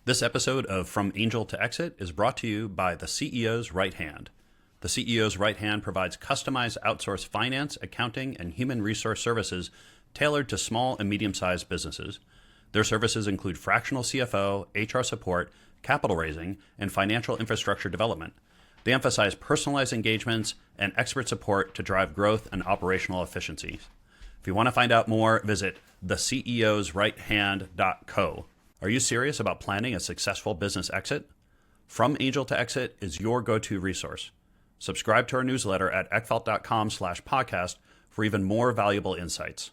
This episode of From Angel to Exit is brought to you by the CEO's Right Hand. The CEO's Right Hand provides customized outsourced finance, accounting, and human resource services tailored to small and medium-sized businesses. Their services include fractional CFO, HR support, capital raising, and financial infrastructure development. They emphasize personalized engagements and expert support to drive growth and operational efficiencies. If you want to find out more, visit theceosrighthand.co. Are you serious about planning a successful business exit? From Angel to Exit is your go-to resource. Subscribe to our newsletter at eckfeldt.com/podcast for even more valuable insights.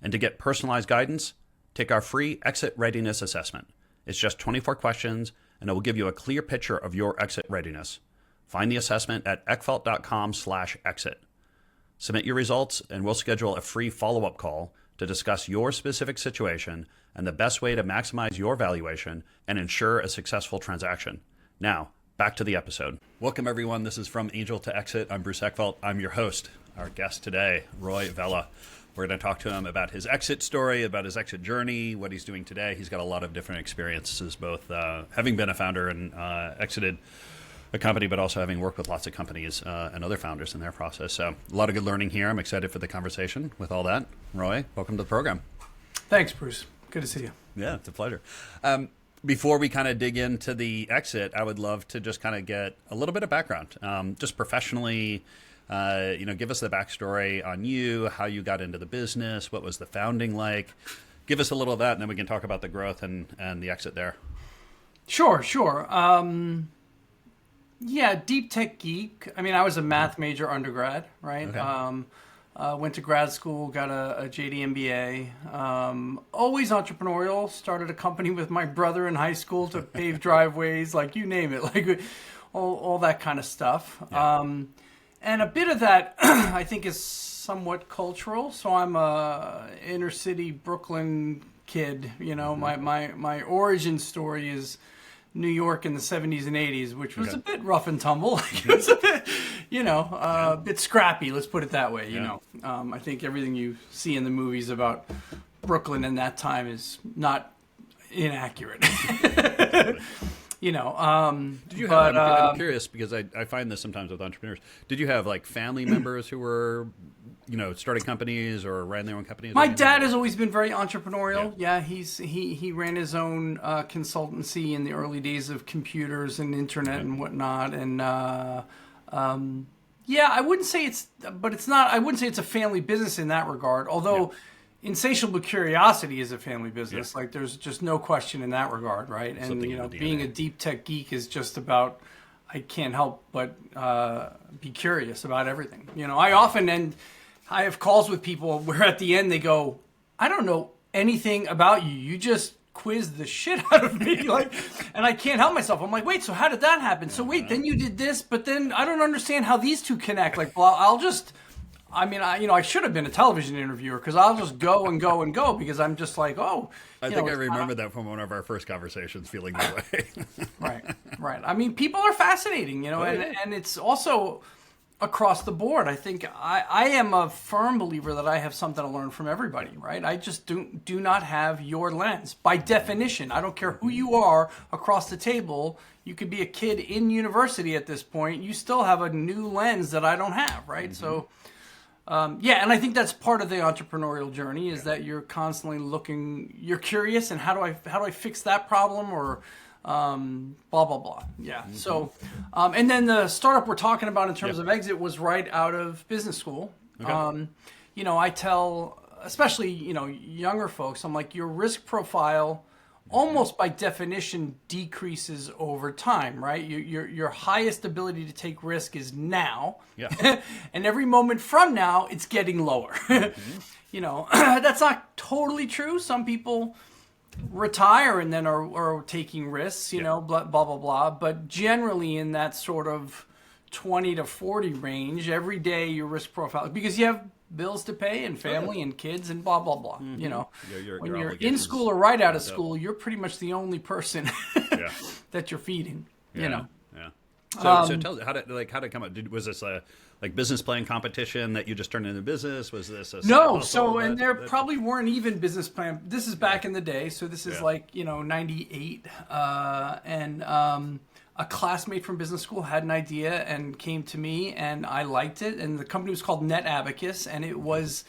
And to get personalized guidance, take our free exit readiness assessment. It's just 24 questions, and it will give you a clear picture of your exit readiness. Find the assessment at eckfeldt.com/exit. Submit your results, and we'll schedule a free follow-up call to discuss your specific situation and the best way to maximize your valuation and ensure a successful transaction. Now, back to the episode. Welcome, everyone. This is From Angel to Exit. I'm Bruce Eckfeldt. I'm your host. Our guest today, Roy Vella. We're going to talk to him about his exit story, about his exit journey, what he's doing today. He's got a lot of different experiences, both having been a founder and exited a company, but also having worked with lots of companies and other founders in their process. So a lot of good learning here. I'm excited for the conversation with all that. Roy, welcome to the program. Thanks, Bruce. Good to see you. Yeah, it's a pleasure. Before we kind of dig into the exit, I would love to just kind of get a little bit of background, just professionally. Give us the backstory on you, how you got into the business, what was the founding like. Give us a little of that, and then we can talk about the growth and the exit there. Sure. Deep tech geek. I mean, I was a math major undergrad, right? Okay. Went to grad school, got a JD MBA. Always entrepreneurial. Started a company with my brother in high school to pave driveways, like you name it, like all that kind of stuff. Yeah. And a bit of that, I think, is somewhat cultural. So I'm a inner city Brooklyn kid. You know, my origin story is New York in the 70s and 80s, which was a bit rough and tumble. It was a bit, a bit scrappy. Let's put it that way. I think everything you see in the movies about Brooklyn in that time is not inaccurate. Did you have, I'm curious because I find this sometimes with entrepreneurs. Did you have like family members who were, starting companies or ran their own companies? My dad has always been very entrepreneurial. Yeah, he ran his own consultancy in the early days of computers and internet and whatnot. And I wouldn't say it's a family business in that regard. Although insatiable curiosity is a family business. Like there's just no question in that regard, right? And being a deep tech geek is just about, I can't help but be curious about everything. I have calls with people where at the end they go, I don't know anything about you. You just quizzed the shit out of me. And I can't help myself. I'm like, wait, so how did that happen? So wait, then you did this, but then I don't understand how these two connect. Like, well, I should have been a television interviewer because I'll just go and go and go because I'm just like, I remember that from one of our first conversations, feeling that way. Right. I mean, people are fascinating, and it's also across the board. I think I am a firm believer that I have something to learn from everybody, right? I just do not have your lens. By definition, I don't care who you are across the table. You could be a kid in university at this point. You still have a new lens that I don't have, right? Mm-hmm. So... and I think that's part of the entrepreneurial journey is that you're constantly looking, you're curious, and how do I fix that problem or blah, blah, blah. Yeah. Mm-hmm. So, and then the startup we're talking about in terms of exit was right out of business school. Okay. I tell, especially, younger folks, I'm like, your risk profile almost by definition decreases over time, right? Your highest ability to take risk is now. Yeah. And every moment from now, it's getting lower. Mm-hmm. That's not totally true. Some people retire and then are taking risks, blah, blah, blah, blah. But generally in that sort of 20 to 40 range, every day your risk profile, because you have bills to pay and family and kids and blah, blah, blah. Mm-hmm. When you're in school or right out of school, you're pretty much the only person that you're feeding, Yeah. So tell how did it come up? Was this a like business plan competition that you just turned into business? Was this a no? So and there probably weren't even business plan. This is back in the day. So this is like 98, and a classmate from business school had an idea and came to me, and I liked it. And the company was called Net Abacus, and it was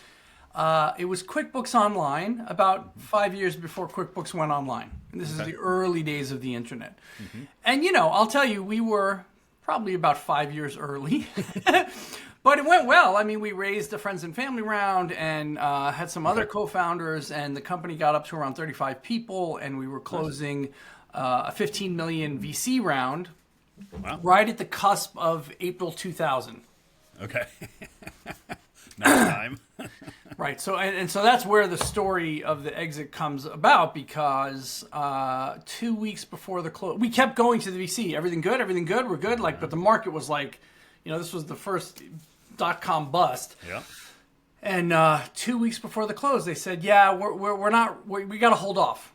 QuickBooks Online about 5 years before QuickBooks went online. And this is the early days of the internet. And I'll tell you, we were probably about 5 years early, but it went well. I mean, we raised a friends and family round and had some other co-founders, and the company got up to around 35 people, and we were closing a 15 million VC round right at the cusp of April 2000. Okay. Nice time. Right. So and so that's where the story of the exit comes about, because 2 weeks before the close, we kept going to the VC. Everything good? Everything good? We're good. But the market was like, this was the first .com bust. Yeah. And 2 weeks before the close, they said, "Yeah, we're not. We got to hold off.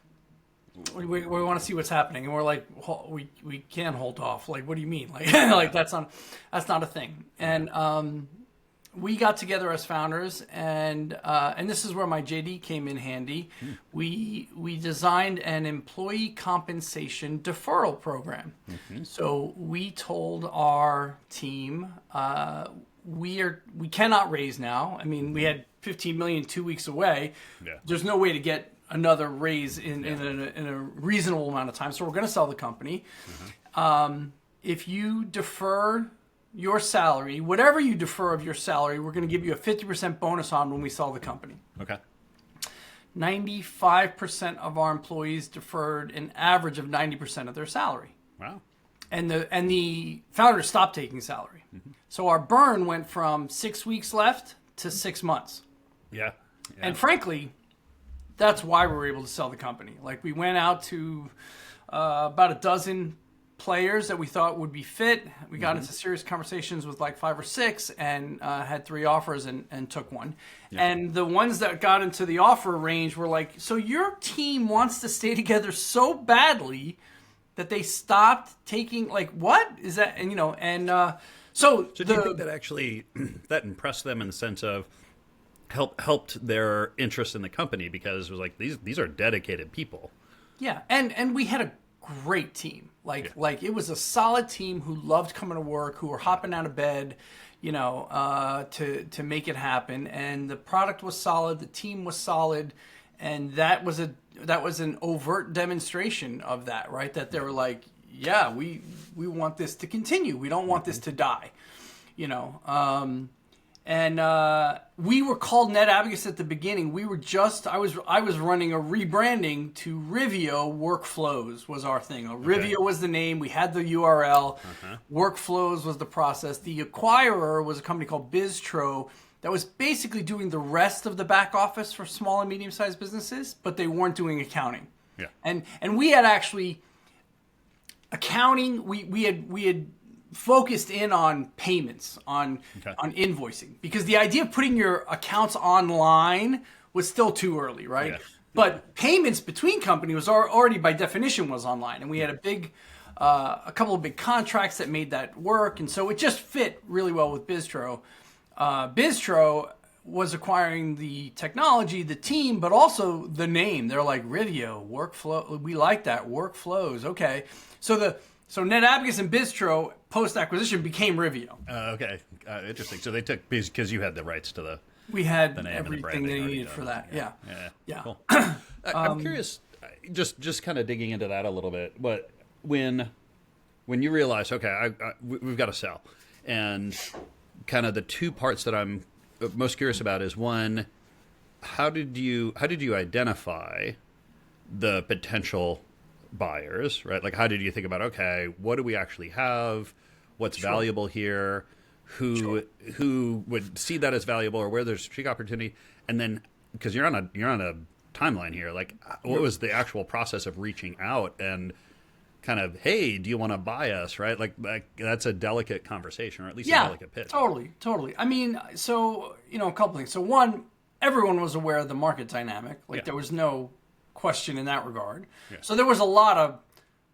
We want to see what's happening." And we're like, "We can't hold off. Like, what do you mean? Like, that's not a thing." And we got together as founders, and this is where my JD came in handy. We designed an employee compensation deferral program. So we told our team, we cannot raise now. I mean, we had 15 million 2 weeks away. Yeah. There's no way to get another raise in a reasonable amount of time. So we're going to sell the company. If you defer your salary, whatever you defer of your salary, we're going to give you a 50% bonus on when we sell the company. Okay. 95% of our employees deferred an average of 90% of their salary. Wow. And the founders stopped taking salary. So our burn went from 6 weeks left to 6 months. Yeah. And frankly, that's why we were able to sell the company. Like, we went out to about a dozen players that we thought would be fit. We got into serious conversations with like 5 or 6, and had 3 offers and took one. Yeah. And the ones that got into the offer range were like, "So your team wants to stay together so badly that they stopped taking, like, what is that?" And so do you think that actually that impressed them in the sense of helped their interest in the company, because it was like these are dedicated people? Yeah, and we had a great team. Like it was a solid team who loved coming to work, who were hopping out of bed, to make it happen. And the product was solid, the team was solid, and that was an overt demonstration of that, right? That they were like, "Yeah, we want this to continue. We don't want this to die," And we were called Net Abacus at the beginning. We were I was running a rebranding to Rivio Workflows was our thing. Rivio was the name. We had the URL. Workflows was the process. The acquirer was a company called Bistro that was basically doing the rest of the back office for small and medium-sized businesses, but they weren't doing accounting. Yeah. And we had actually accounting. We had focused in on payments, on invoicing, because the idea of putting your accounts online was still too early, right? Yeah. But payments between companies was already by definition was online, and we had a couple of big contracts that made that work, and so it just fit really well with Bistro. Bistro was acquiring the technology, the team, but also the name. They're like, "Rivio, workflow, we like that, workflows." Okay, so Net Abacus and Bistro post-acquisition became Rivio. Okay, interesting. So they took, because you had the rights to the We had the name everything and the they branding needed for that. Yeah. Cool. I'm curious, just kind of digging into that a little bit. But when you realize, okay, we've got to sell, and kind of the two parts that I'm most curious about is, one, how did you identify the potential buyers, right? Like, how did you think about, okay, what do we actually have? What's valuable here? Who would see that as valuable, or where there's strategic opportunity? And then, because you're on a timeline here, like, what was the actual process of reaching out and kind of, "Hey, do you want to buy us?" Right? Like that's a delicate conversation, or at least a delicate pitch. Totally. I mean, so a couple things. So one, everyone was aware of the market dynamic. Like, there was no question in that regard. Yeah. So there was a lot of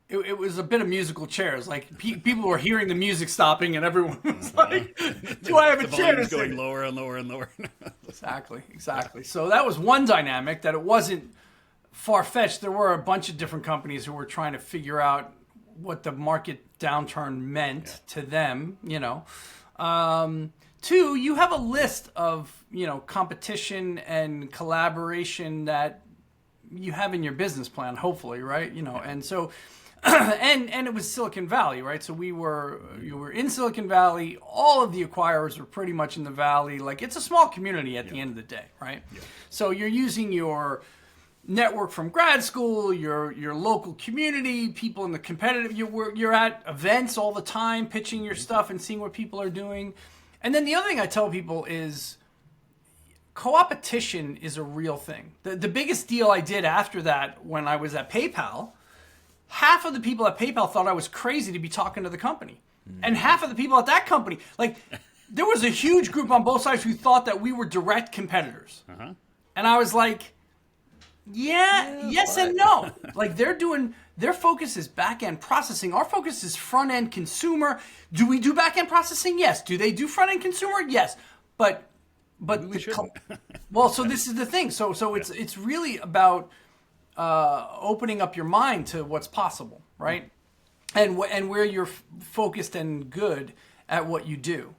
it was a bit of musical chairs. Like people were hearing the music stopping, and everyone was like, "Do I have a chair to sit?" Going lower and lower and lower. Exactly. So that was one dynamic, that it wasn't far-fetched. There were a bunch of different companies who were trying to figure out what the market downturn meant to them. Two, you have a list of competition and collaboration that you have in your business plan, hopefully, right? And so. And it was Silicon Valley, right? So you were in Silicon Valley. All of the acquirers were pretty much in the Valley. Like, it's a small community at the end of the day, right? Yeah. So you're using your network from grad school, your local community, people in the competitive. You're at events all the time, pitching your stuff and seeing what people are doing. And then the other thing I tell people is, co-opetition is a real thing. The biggest deal I did after that, when I was at PayPal. Half of the people at PayPal thought I was crazy to be talking to the company. And half of the people at that company, like, there was a huge group on both sides who thought that we were direct competitors. And I was like, yes and no. Like, their focus is back-end processing. Our focus is front-end consumer. Do we do back-end processing? Yes. Do they do front-end consumer? Yes. But we shouldn't. Well, so this is the thing. So it's really about opening up your mind to what's possible, right? And where you're focused and good at what you do,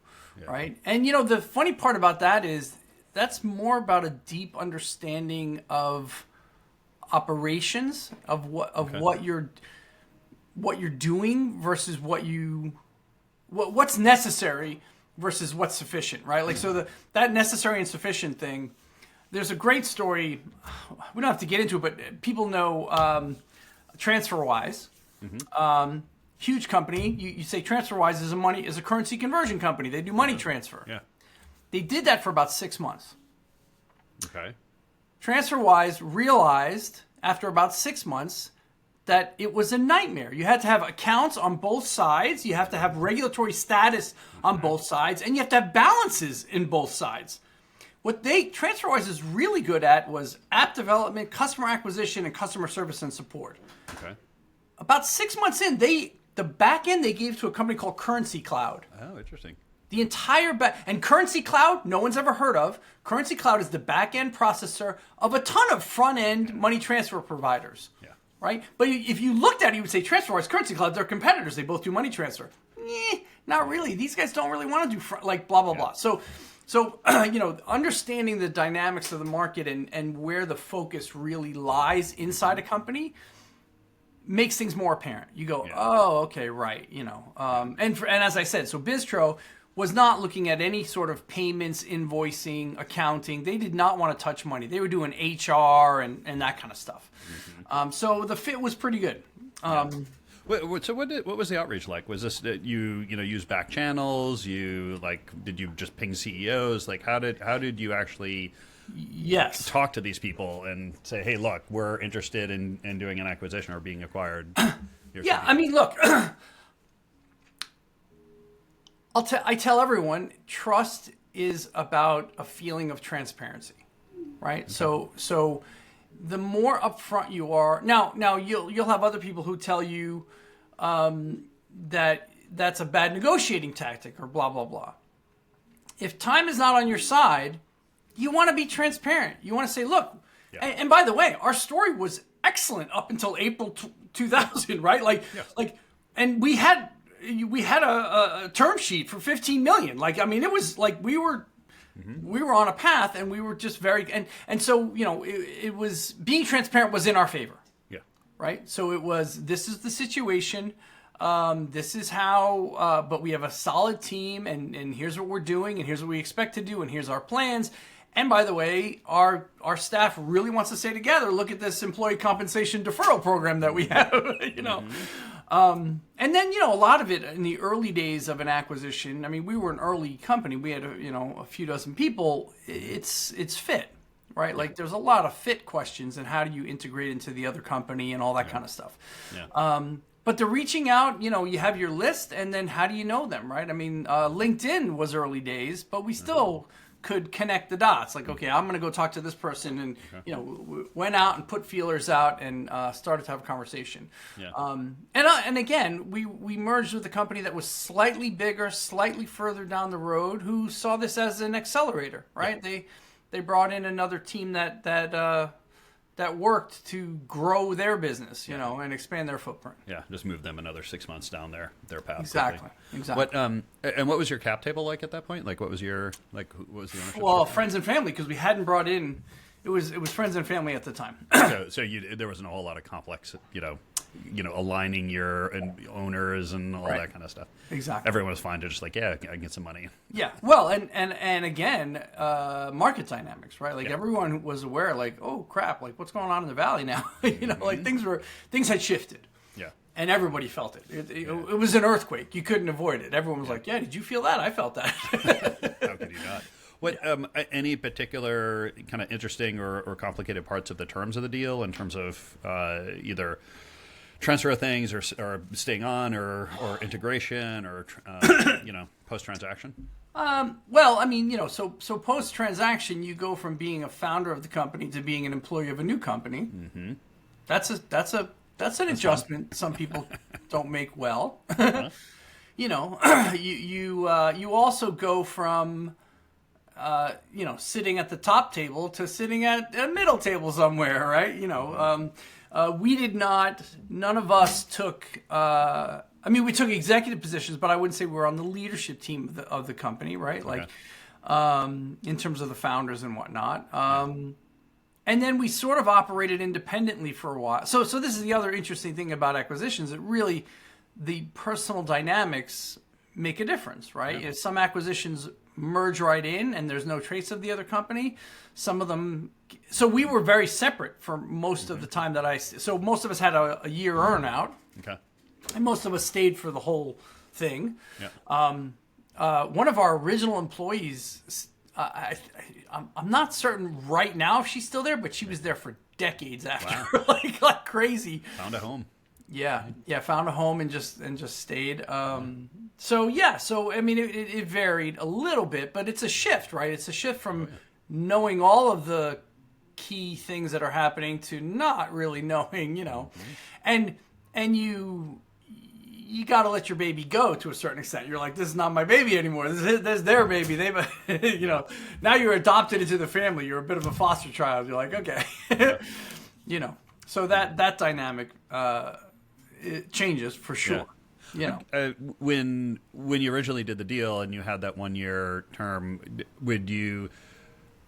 right? And the funny part about that is that's more about a deep understanding of operations, of what you're doing versus what's necessary versus what's sufficient, right? Like, so that necessary and sufficient thing. There's a great story. We don't have to get into it, but people know TransferWise. Huge company. You say TransferWise is a currency conversion company. They do money transfer. Yeah. They did that for about 6 months. Okay. TransferWise realized after about 6 months that it was a nightmare. You had to have accounts on both sides. You have to have regulatory status on both sides, and you have to have balances in both sides. What TransferWise is really good at was app development, customer acquisition, and customer service and support. Okay. About 6 months in, the back end they gave to a company called Currency Cloud. Oh, interesting. The entire and Currency Cloud, no one's ever heard of. Currency Cloud is the back end processor of a ton of front end money transfer providers. Yeah. Right? But if you looked at it, you would say TransferWise, Currency Cloud, they're competitors. They both do money transfer. Not really. These guys don't really want to do blah blah blah. So, understanding the dynamics of the market and where the focus really lies inside a company makes things more apparent. You go, oh, okay, right, and as I said, so Bistro was not looking at any sort of payments, invoicing, accounting. They did not want to touch money. They were doing HR and that kind of stuff. So the fit was pretty good. So what was the outreach like? Was this you use back channels? Did you just ping CEOs? Like, how did you actually talk to these people and say, hey, look, we're interested in doing an acquisition or being acquired? I mean, look, I tell everyone, trust is about a feeling of transparency, right? Okay. So the more upfront you are, now you'll have other people who tell you that that's a bad negotiating tactic or blah blah blah. If time is not on your side, you want to be transparent. You want to say, look, and by the way, our story was excellent up until April 2000, right? And we had a term sheet for $15 million. Like, I mean, it was like we were on a path, and we were just very and so it was being transparent was in our favor. Yeah. Right. So it was, this is the situation. This is how. But we have a solid team, and here's what we're doing, and here's what we expect to do, and here's our plans. And by the way, our staff really wants to stay together. Look at this employee compensation deferral program that we have. And then, a lot of it in the early days of an acquisition, I mean, we were an early company. We had, a few dozen people. It's fit, right? Like, there's a lot of fit questions, and how do you integrate into the other company and all that kind of stuff. Yeah. But the reaching out, you have your list, and then how do you know them, right? I mean, LinkedIn was early days, but we still could connect the dots. Like, okay, I'm going to go talk to this person, and went out and put feelers out and started to have a conversation. Yeah. And again, we merged with a company that was slightly bigger, slightly further down the road, who saw this as an accelerator, right? Yeah. They brought in another team that worked to grow their business, and expand their footprint. Yeah, just move them another 6 months down their path. Exactly. What and what was your cap table like at that point? Like, what was the ownership? Well, friends and family, because we hadn't brought in. It was friends and family at the time. so there wasn't a whole lot of complex, aligning your owners and all that kind of stuff. Exactly. Everyone was fine to just like, I can get some money. Yeah. Well, and again, market dynamics, right? Like everyone was aware, like, oh crap, like what's going on in the valley now? Like things had shifted. Yeah. And everybody felt it. It was an earthquake. You couldn't avoid it. Everyone was like, yeah, did you feel that? I felt that. How could you not? What any particular kind of interesting or complicated parts of the terms of the deal in terms of either transfer of things or staying on or integration or post transaction? Well, I mean, so post transaction, you go from being a founder of the company to being an employee of a new company. Mm-hmm. That's an adjustment some people don't make well. Uh-huh. You also go from sitting at the top table to sitting at a middle table somewhere, right? We did not. None of us took. We took executive positions, but I wouldn't say we were on the leadership team of the company, right? Like, in terms of the founders and whatnot. And then we sort of operated independently for a while. So this is the other interesting thing about acquisitions. It really, the personal dynamics make a difference, right? Yeah. Some acquisitions merge right in and there's no trace of the other company. Some of them, so we were very separate for most of the time so most of us had a year earn out. Okay. And most of us stayed for the whole thing. Yeah. One of our original employees, I'm not certain right now if she's still there, but she was there for decades after. Wow. like crazy. Found a home. Yeah, found a home and just stayed. So I mean, it varied a little bit, but it's a shift, right? It's a shift from knowing all of the key things that are happening to not really knowing, and you got to let your baby go to a certain extent. You're like, this is not my baby anymore. This is their baby. They, now you're adopted into the family. You're a bit of a foster child. You're like, okay, So that dynamic. It changes for sure. Yeah. When you originally did the deal and you had that 1 year term,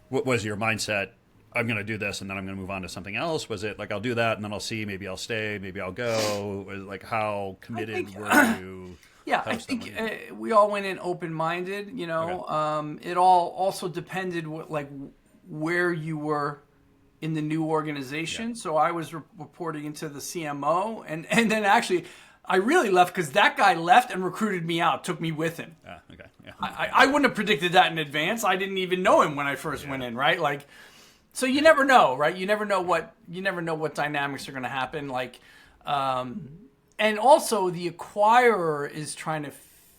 what was your mindset? I'm going to do this and then I'm going to move on to something else. Was it like, I'll do that and then I'll see, maybe I'll stay, maybe I'll go? Was it like, how committed were you? Yeah, I think we all went in open-minded, Okay. It all also depended where you were in the new organization. Yeah. So I was reporting into the CMO, and then actually I really left because that guy left and recruited me out, took me with him. Okay. Yeah. I wouldn't have predicted that in advance. I didn't even know him when I first went in, right? Like, so you never know, right? You never know what dynamics are going to happen. Like, and also the acquirer is trying to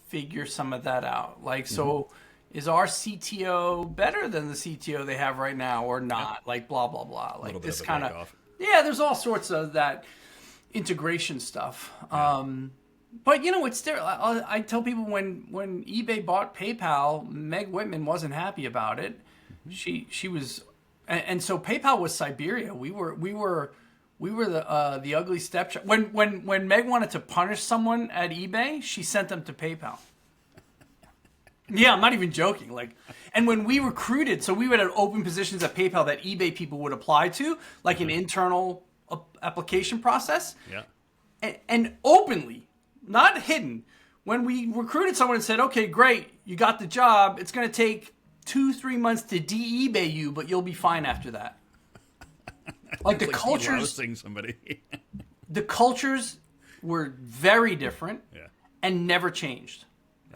figure some of that out. Like, so is our CTO better than the CTO they have right now or not? Like, blah, blah, blah. Like this kind of, there's all sorts of that integration stuff. Yeah. But it's there. I tell people when eBay bought PayPal, Meg Whitman wasn't happy about it. Mm-hmm. She was, and so PayPal was Siberia. We were the ugly stepchild. When Meg wanted to punish someone at eBay, she sent them to PayPal. Yeah, I'm not even joking. Like, and when we recruited, so we would have open positions at PayPal that eBay people would apply to, like an internal application process. Yeah. And openly, not hidden. When we recruited someone and said, "Okay, great, you got the job. It's going to take 2-3 months to de-eBay you, but you'll be fine after that." Like the cultures, somebody. The cultures were very different, and never changed.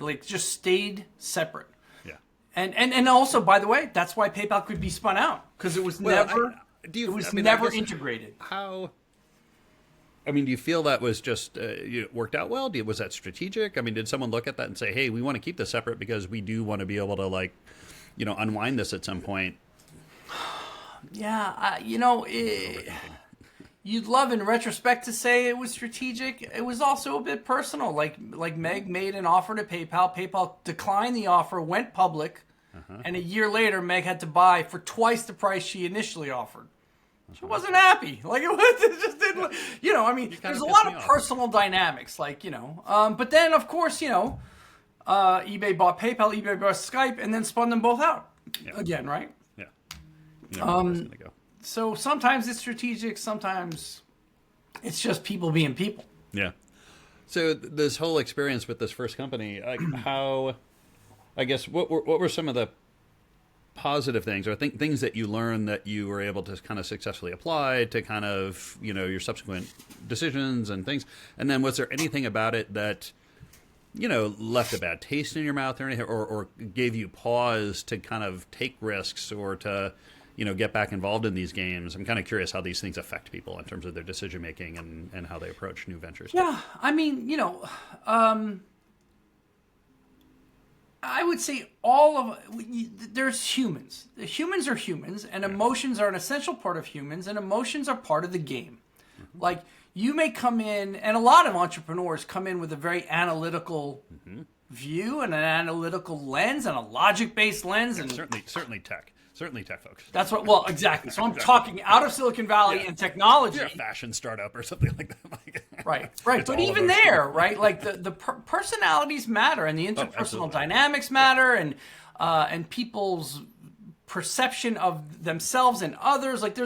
Like, just stayed separate. Yeah. And also, by the way, that's why PayPal could be spun out, because it was never integrated. How? I mean, do you feel that was just worked out well? Was that strategic? I mean, did someone look at that and say, "Hey, we want to keep this separate because we do want to be able to unwind this at some point. Yeah, you'd love in retrospect to say it was strategic. It was also a bit personal. Like Meg made an offer to PayPal. PayPal declined the offer, went public, and a year later, Meg had to buy for twice the price she initially offered. She wasn't happy. Like it just didn't. There's a lot of personal dynamics. But then of course, eBay bought PayPal, eBay bought Skype, and then spun them both out again, right? Yeah. You never know where it's gonna go. So sometimes it's strategic, sometimes it's just people being people. Yeah. So this whole experience with this first company, how, I guess, what were some of the positive things or things that you learned that you were able to kind of successfully apply to kind of, your subsequent decisions and things? And then was there anything about it that, left a bad taste in your mouth or anything, or gave you pause to kind of take risks or to, get back involved in these games? I'm kind of curious how these things affect people in terms of their decision making and how they approach new ventures. Yeah, I would say there's humans. Humans are humans, and emotions are an essential part of humans, and emotions are part of the game. Mm-hmm. Like, you may come in, and a lot of entrepreneurs come in with a very analytical view and an analytical lens and a logic-based lens. And certainly tech. Certainly tech folks. That's what, exactly. So I'm talking out of Silicon Valley and technology. You're a fashion startup or something like that. Right. But even there, right, like the personalities matter and the interpersonal dynamics matter and people's perception of themselves and others. Like the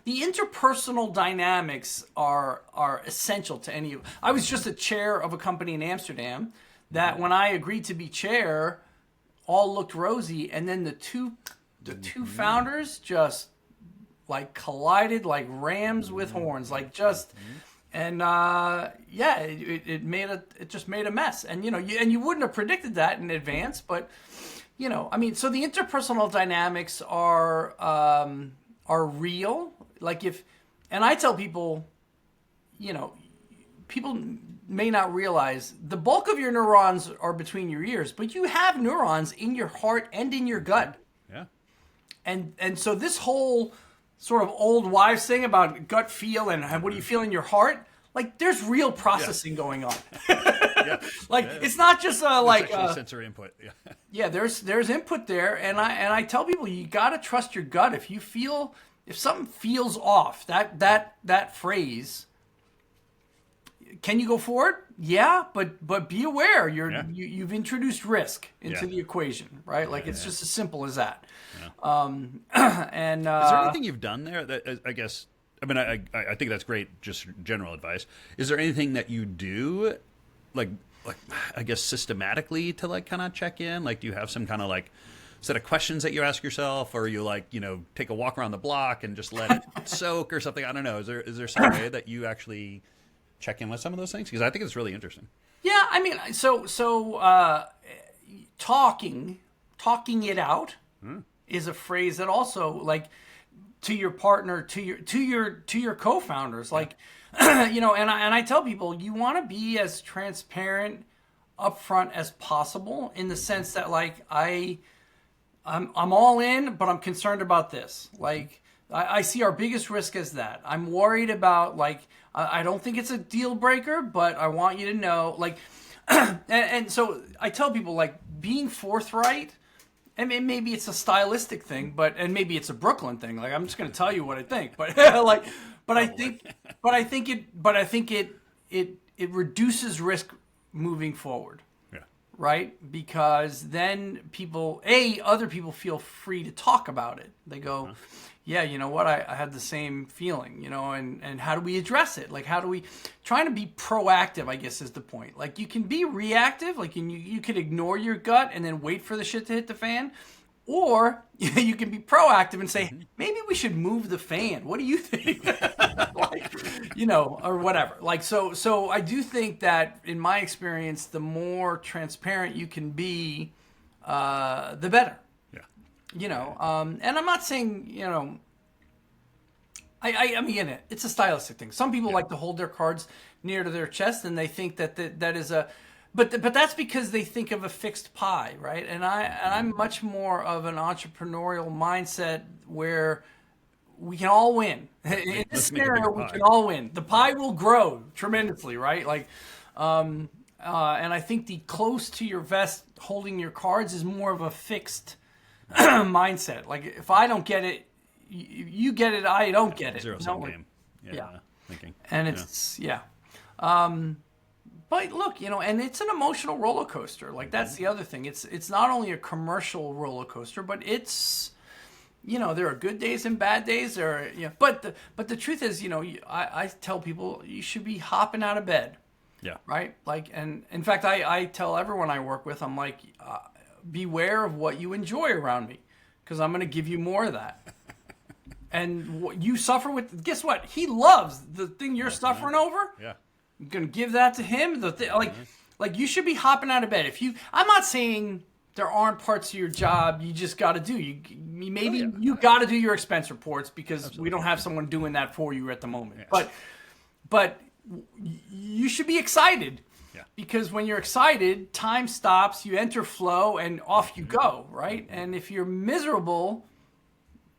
interpersonal dynamics are essential to any of. I was just a chair of a company in Amsterdam that when I agreed to be chair, all looked rosy, and then the two founders just like collided like rams with horns, like just, and it just made a mess, and you wouldn't have predicted that in advance, but so the interpersonal dynamics are real. Like and I tell people, people may not realize the bulk of your neurons are between your ears, but you have neurons in your heart and in your gut. Yeah. And so this whole sort of old wives thing about gut feel and what do you feel in your heart, like there's real processing going on. It's not just sensory input. There's input there, and I tell people you got to trust your gut. If something feels off, that phrase, can you go forward? Yeah, but be aware you've introduced risk into the equation, right? It's just as simple as that. Yeah. And is there anything you've done there that I guess? I mean, I think that's great. Just general advice. Is there anything that you do, like I guess systematically to kind of check in? Like, do you have some kind of set of questions that you ask yourself, or you take a walk around the block and just let it soak or something? I don't know. Is there some way that you actually check in with some of those things? Because I think it's really interesting. Yeah, I mean, so talking it out is a phrase that also to your partner, to your co-founders, and I tell people you want to be as transparent upfront as possible, in the sense that I'm all in, but I'm concerned about this. I see our biggest risk as that. I'm worried about I don't think it's a deal breaker, but I want you to know and so I tell people being forthright. I mean, maybe it's a stylistic thing, and maybe it's a Brooklyn thing. I'm just going to tell you what I think, but I think it reduces risk moving forward. Yeah. Right? Because then other people feel free to talk about it. They go, yeah, you know what? I had the same feeling, and how do we address it? Trying to be proactive, I guess, is the point. You can be reactive, you can ignore your gut and then wait for the shit to hit the fan, or you can be proactive and say, maybe we should move the fan. What do you think? Or whatever. So I do think that in my experience, the more transparent you can be, the better. And I'm not saying, I mean, it's a stylistic thing. Some people like to hold their cards near to their chest, and they think that is But that's because they think of a fixed pie, right? And I'm much more of an entrepreneurial mindset where we can all win. In this scenario, we can all win. The pie will grow tremendously, right? Like, and I think the close to your vest holding your cards is more of a fixed mindset. Like, if I don't get it, you get it, I don't get it. Zero-sum game. Yeah. Thinking. And it's, but look, and it's an emotional roller coaster. Like, that's the other thing. It's not only a commercial roller coaster, but it's, there are good days and bad days. But the truth is, I tell people you should be hopping out of bed. Yeah. Right. Like, and in fact, I tell everyone I work with, I'm like, beware of what you enjoy around me, because I'm going to give you more of that. And what you suffer with, guess what? He loves the thing you're suffering over. Yeah. I'm gonna give that to him. Like you should be hopping out of bed. I'm not saying there aren't parts of your job you just got to do. You got to do your expense reports because we don't have someone doing that for you at the moment. Yeah. But you should be excited. Yeah. Because when you're excited, time stops. You enter flow, and off you go. Right. And if you're miserable,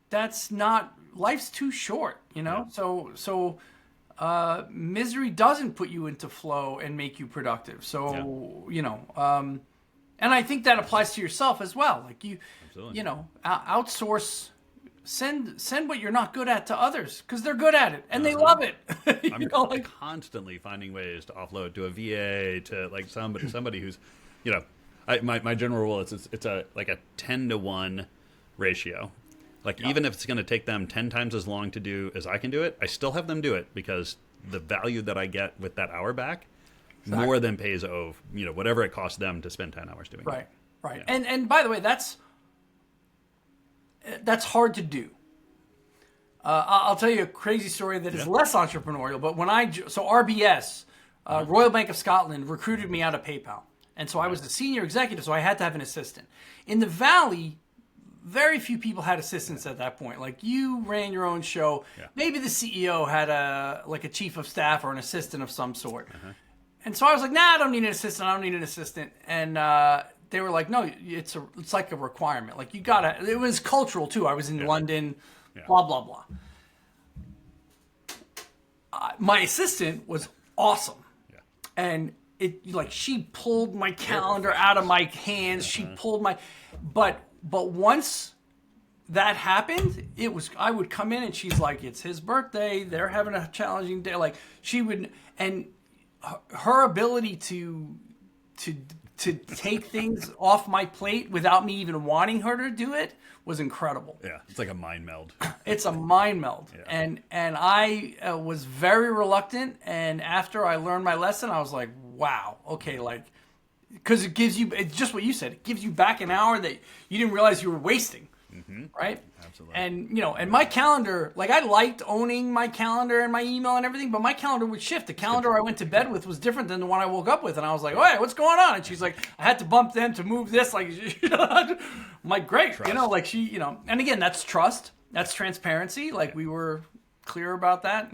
that's not. Life's too short. Yeah. So. Misery doesn't put you into flow and make you productive. So, and I think that applies to yourself as well. Like outsource, send what you're not good at to others because they're good at it and they love it. I'm constantly finding ways to offload to a VA, to like somebody who's, my general rule is it's a 10-to-1 ratio. Like, even if it's going to take them 10 times as long to do as I can do it, I still have them do it because the value that I get with that hour back more than pays whatever it costs them to spend 10 hours doing it. Right. Yeah. And by the way, that's hard to do. I'll tell you a crazy story that is less entrepreneurial, but so RBS, Royal Bank of Scotland, recruited me out of PayPal. And so I was the senior executive, so I had to have an assistant. In the Valley, very few people had assistants at that point. Like, you ran your own show. Yeah. Maybe the CEO had a chief of staff or an assistant of some sort. Uh-huh. And so I was like, I don't need an assistant. And they were like, no, it's like a requirement. Like, you gotta. It was cultural too. I was in London. Yeah. Blah blah blah. My assistant was awesome. Yeah. And she pulled my calendar out of my hands. She pulled my, but once that happened, I would come in and she's like, it's his birthday. They're having a challenging day. Like, she would, and her ability to take things off my plate without me even wanting her to do it was incredible. Yeah. It's like a mind meld. It's a mind meld. Yeah. And I was very reluctant. And after I learned my lesson, I was like, wow, okay, like, because it's just what you said. It gives you back an hour that you didn't realize you were wasting, right? Absolutely. And, and my calendar, like, I liked owning my calendar and my email and everything, but my calendar would shift. The calendar I went to bed with was different than the one I woke up with. And I was like, hey, what's going on? And she's like, I had to bump them to move this. Like, I'm like, great. Trust. And again, that's trust. That's transparency. Like, we were clear about that,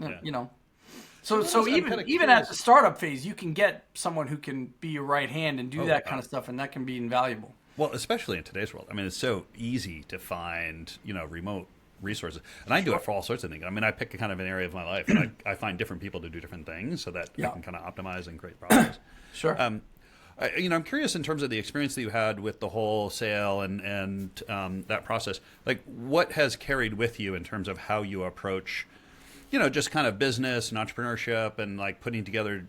So even at the startup phase, you can get someone who can be your right hand and do that kind of stuff, and that can be invaluable. Well, especially in today's world. I mean, it's so easy to find, remote resources. And I do it for all sorts of things. I mean, I pick a kind of an area of my life, and I find different people to do different things so that I can kind of optimize and create problems. Sure. I'm curious in terms of the experience that you had with the whole sale and that process. Like, what has carried with you in terms of how you approach just kind of business and entrepreneurship and like putting together,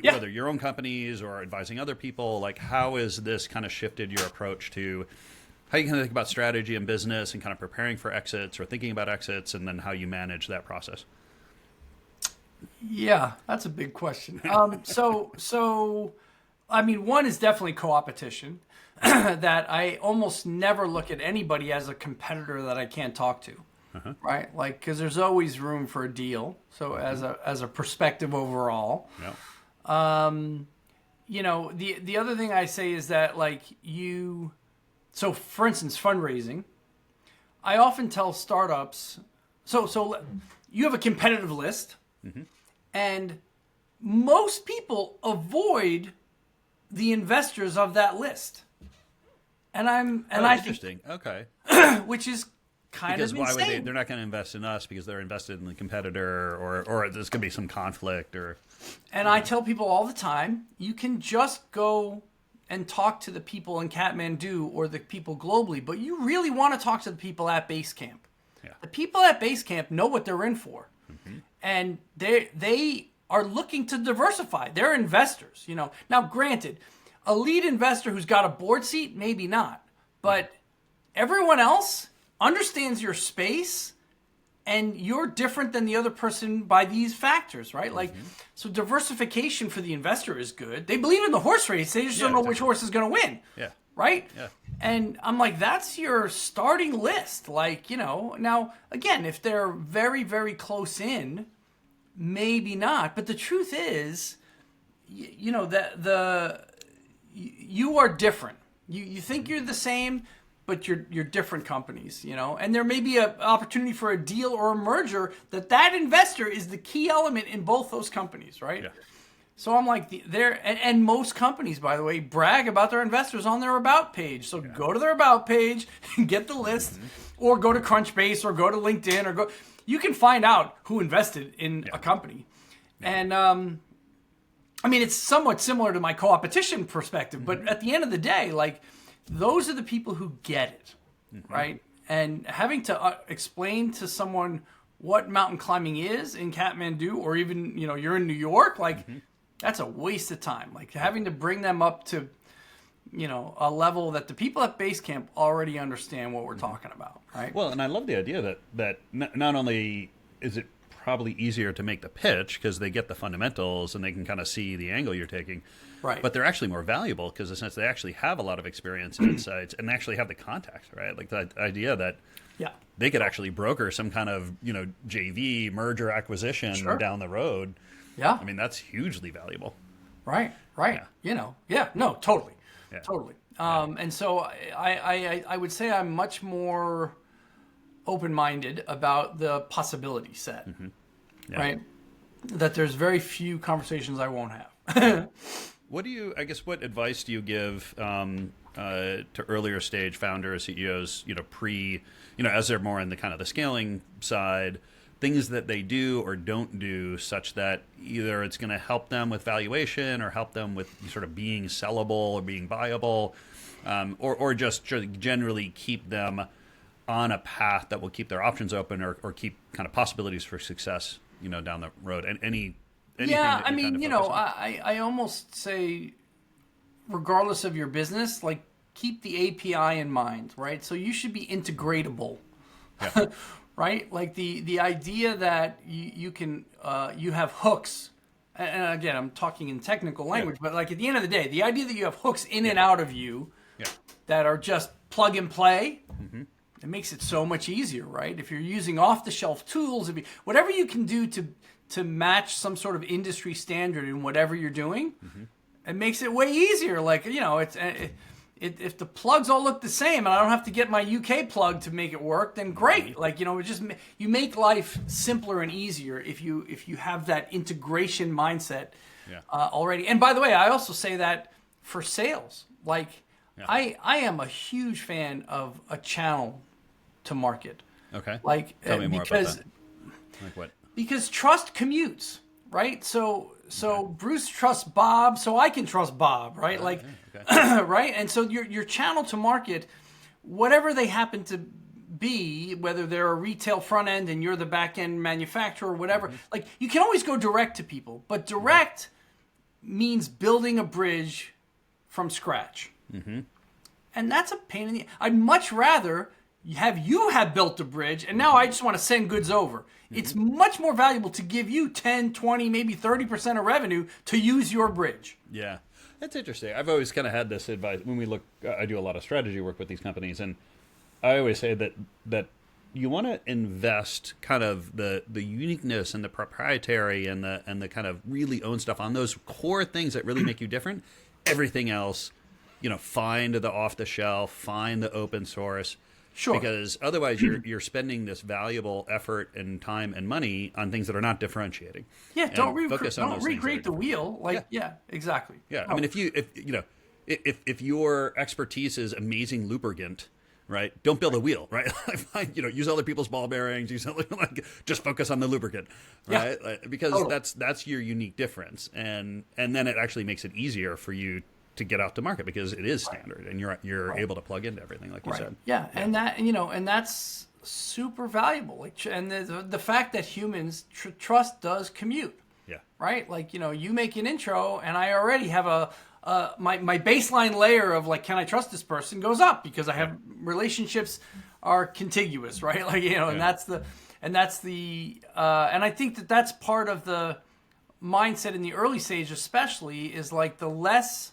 whether your own companies or advising other people, like how has this kind of shifted your approach to how you kind of think about strategy and business and kind of preparing for exits or thinking about exits and then how you manage that process? Yeah, that's a big question. So, I mean, one is definitely co-opetition that I almost never look at anybody as a competitor that I can't talk to. Uh-huh. Right, like, because there's always room for a deal. So as a perspective overall, the other thing I say is that so for instance, fundraising, I often tell startups, so you have a competitive list, and most people avoid the investors of that list. And interesting. Okay. Which is kind because of why insane. would they're not going to invest in us because they're invested in the competitor, or there's going to be some conflict, or. And I tell people all the time, you can just go and talk to the people in Kathmandu or the people globally, but you really want to talk to the people at base camp. Yeah. The people at base camp know what they're in for, and they are looking to diversify. They're investors, Now, granted, a lead investor who's got a board seat, maybe not, but everyone else understands your space, and you're different than the other person by these factors, right? Like, so diversification for the investor is good. They believe in the horse race. They just don't know which horse is going to win. Yeah. Right? Yeah. And I'm like, that's your starting list. Like, now, again, if they're very, very close in, maybe not. But the truth is, you are different. You think you're the same, but you're different companies, and there may be an opportunity for a deal or a merger that investor is the key element in both those companies, right? Yeah. So I'm like, and most companies, by the way, brag about their investors on their About page. So go to their About page and get the list, or go to Crunchbase, or go to LinkedIn, or go. You can find out who invested in a company, and it's somewhat similar to my co-opetition perspective, but at the end of the day, like, those are the people who get it, right? And having to explain to someone what mountain climbing is in Kathmandu, or even, you're in New York, like, that's a waste of time. Like, having to bring them up to, a level that the people at base camp already understand what we're talking about, right? Well, and I love the idea that not only is it probably easier to make the pitch because they get the fundamentals and they can kind of see the angle you're taking. Right. But they're actually more valuable because, in a sense, they actually have a lot of experience and insights and actually have the contacts, right? Like the idea that they could actually broker some kind of, JV, merger, acquisition down the road. Yeah. I mean, that's hugely valuable. Right. No, totally. Yeah. Totally. And so I would say I'm much more open-minded about the possibility set, right? That there's very few conversations I won't have. What advice do you give to earlier stage founders, CEOs, as they're more in the kind of the scaling side, things that they do or don't do such that either it's going to help them with valuation or help them with sort of being sellable or being buyable, or just generally keep them on a path that will keep their options open or keep kind of possibilities for success, down the road. And anything I almost say, regardless of your business, like, keep the API in mind, right? So you should be integratable, right? Like the idea that you can you have hooks, and again, I'm talking in technical language, but like at the end of the day, the idea that you have hooks in and out of you that are just plug and play. It makes it so much easier, right? If you're using off-the-shelf tools, whatever you can do to match some sort of industry standard in whatever you're doing, it makes it way easier. Like, if the plugs all look the same and I don't have to get my UK plug to make it work, then great. Like, you make life simpler and easier if you have that integration mindset already. And by the way, I also say that for sales. Like, I am a huge fan of a channel to market. Okay. Like, tell me more about that. Like what? Because trust commutes, right? So Bruce trusts Bob, so I can trust Bob, right? Right? And so your channel to market, whatever they happen to be, whether they're a retail front end and you're the back end manufacturer or whatever, like, you can always go direct to people, but direct means building a bridge from scratch. And that's a pain in the... I'd much rather you have built a bridge, and now I just want to send goods over. It's much more valuable to give you 10, 20, maybe 30% of revenue to use your bridge. Yeah. That's interesting. I've always kind of had this advice when we look. I do a lot of strategy work with these companies, and I always say that you want to invest kind of the uniqueness and the proprietary and the kind of really own stuff on those core things that really make you different. Everything else, find the off the shelf, find the open source. Sure. Because otherwise you're spending this valuable effort and time and money on things that are not differentiating. Yeah, don't those recreate the wheel. Like, yeah exactly. Yeah, I mean, if your expertise is amazing lubricant, right? Don't build a wheel, right? Use other people's ball bearings. Just focus on the lubricant, right? Yeah. Because that's your unique difference, and then it actually makes it easier for you to get out to market because it is standard, and you're able to plug into everything, like you said. Yeah, and that's super valuable. And the fact that humans trust does commute. Yeah. Right. Like you make an intro, and I already have my baseline layer of like, can I trust this person goes up because I have relationships are contiguous, right? Like, and that's the, and I think that's part of the mindset in the early stage, especially, is like the less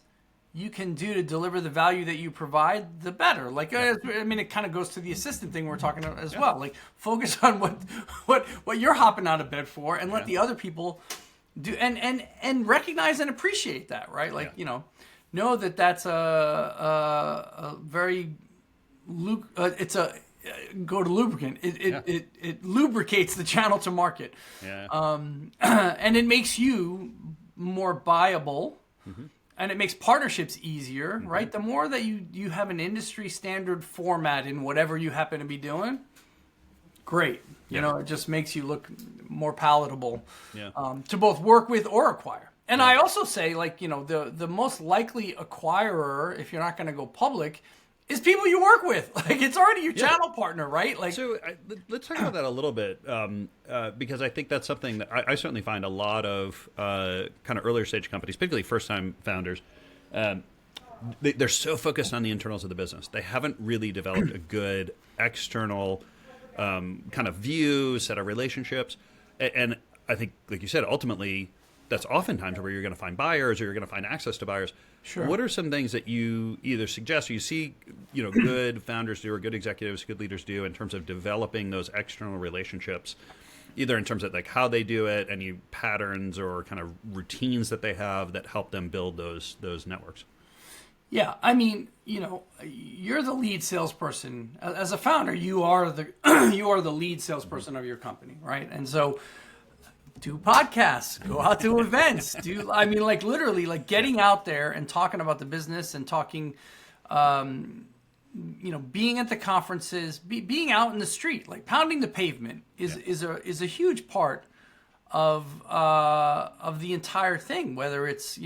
you can do to deliver the value that you provide, the better. Like, I mean, it kind of goes to the assistant thing we're talking about as well. Like, focus on what you're hopping out of bed for, and let the other people do, and recognize and appreciate that, right? Like, know that that's a very it's a go to lubricant. It lubricates the channel to market, and it makes you more viable. Mm-hmm. And it makes partnerships easier, right? The more that you have an industry standard format in whatever you happen to be doing, great. It just makes you look more palatable to both work with or acquire. And I also say, like, the most likely acquirer, if you're not going to go public, is people you work with. Like, it's already your channel partner, right? Like, so let's talk about that a little bit, because I think that's something that I certainly find a lot of kind of earlier stage companies, particularly first-time founders, they're so focused on the internals of the business. They haven't really developed a good external kind of view, set of relationships. And I think, like you said, ultimately, that's oftentimes where you're going to find buyers or you're going to find access to buyers. Sure. What are some things that you either suggest or you see, good founders do or good executives, good leaders do in terms of developing those external relationships, either in terms of like how they do it, any patterns or kind of routines that they have that help them build those networks? Yeah, I mean, you're the lead salesperson. As a founder, you are the lead salesperson of your company, right? And so, do podcasts, go out to events, literally, like getting out there and talking about the business and talking, being at the conferences, being out in the street, like pounding the pavement is a huge part of the entire thing, whether it's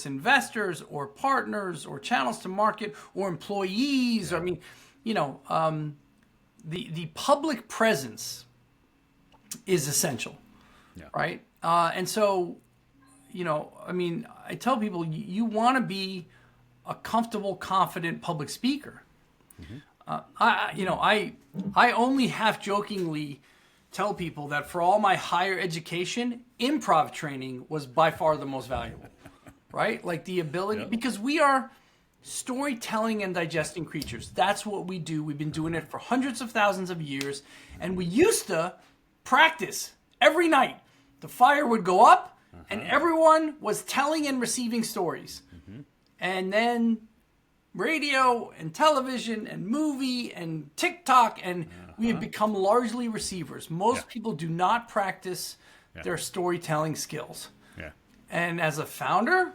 investors or partners or channels to market or employees. Yeah. The public presence is essential. Yeah. Right. And so, I tell people you want to be a comfortable, confident public speaker. Mm-hmm. I only half jokingly tell people that for all my higher education, improv training was by far the most valuable, right? Like the ability, because we are storytelling and digesting creatures. That's what we do. We've been doing it for hundreds of thousands of years. And we used to practice every night. The fire would go up and everyone was telling and receiving stories. Mm-hmm. And then radio and television and movie and TikTok, and we have become largely receivers. Most people do not practice their storytelling skills. Yeah. And as a founder,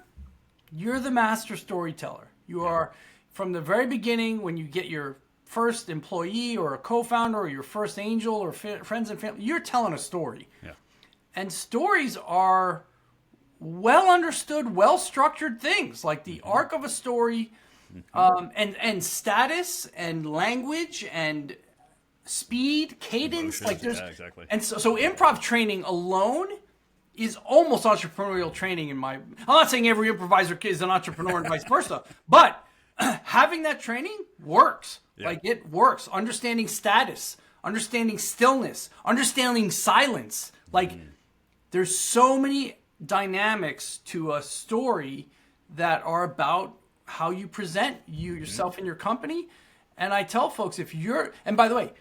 you're the master storyteller. You are, from the very beginning, when you get your first employee or a co-founder or your first angel or friends and family, you're telling a story. Yeah. And stories are well understood, well structured things, like the arc of a story, and status and language and speed, cadence. Emotions, like there's exactly. And so improv training alone is almost entrepreneurial training I'm not saying every improviser is an entrepreneur and vice versa, but having that training works. Yeah. Like it works. Understanding status, understanding stillness, understanding silence. Like there's so many dynamics to a story that are about how you present yourself and your company. And I tell folks, and by the way,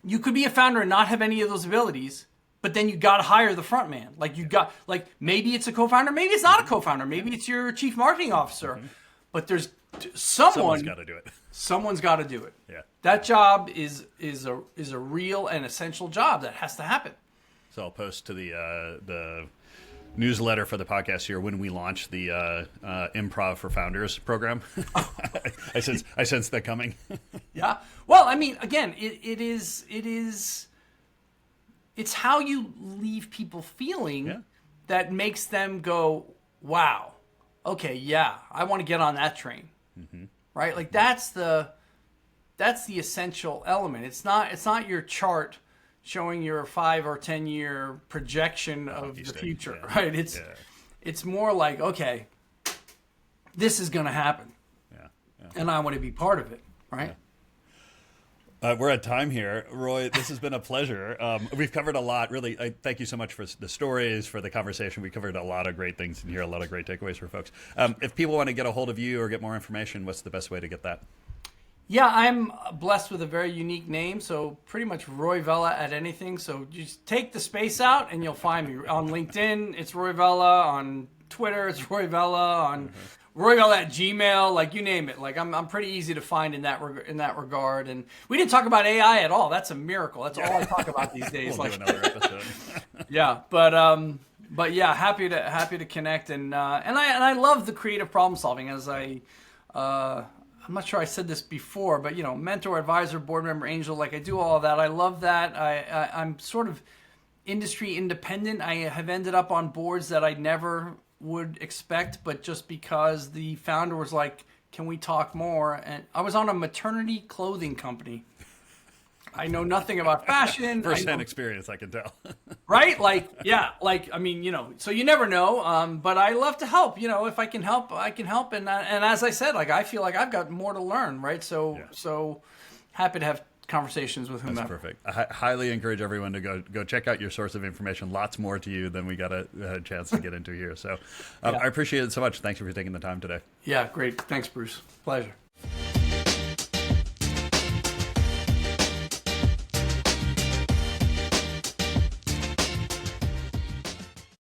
you could be a founder and not have any of those abilities, but then you got to hire the front man. Like maybe it's a co-founder, maybe it's not a co-founder, maybe it's your chief marketing officer. but there's Someone's got to do it. Someone's got to do it. Yeah. That job is a real and essential job that has to happen. So I'll post to the newsletter for the podcast here when we launch the Improv for Founders program. I sense that coming. Yeah. Well, I mean, again, it's how you leave people feeling that makes them go, wow, okay, yeah, I want to get on that train. Mm-hmm. Right? Like that's the essential element. It's not your chart showing your 5 or 10 year projection of the future, right? It's more like, okay, this is going to happen, and I want to be part of it, right? We're at time here, Roy. This has been a pleasure. We've covered a lot. Really, thank you so much for the stories, for the conversation. We covered a lot of great things in here, a lot of great takeaways for folks. If people want to get a hold of you or get more information, what's the best way to get that? Yeah, I'm blessed with a very unique name, so pretty much Roy Vella at anything. So just take the space out and you'll find me. On LinkedIn, it's Roy Vella. On Twitter, it's Roy Vella. On Roy Vella at Gmail, like you name it. Like I'm pretty easy to find in that regard. And we didn't talk about AI at all. That's a miracle. That's all I talk about these days. We'll do another episode. Yeah, but yeah, happy to connect and I love the creative problem solving as I'm not sure I said this before, but mentor, advisor, board member, angel, like I do all of that. I love that. I'm sort of industry independent. I have ended up on boards that I never would expect, but just because the founder was like, can we talk more? And I was on a maternity clothing company. I know nothing about fashion. First-hand experience, I can tell. Right? I mean, so you never know. But I love to help. If I can help, I can help. And as I said, I feel like I've got more to learn, right? So happy to have conversations with whomever. That's perfect. I highly encourage everyone to go check out your source of information. Lots more to you than we got a chance to get into here. So I appreciate it so much. Thanks for taking the time today. Yeah, great. Thanks, Bruce. Pleasure.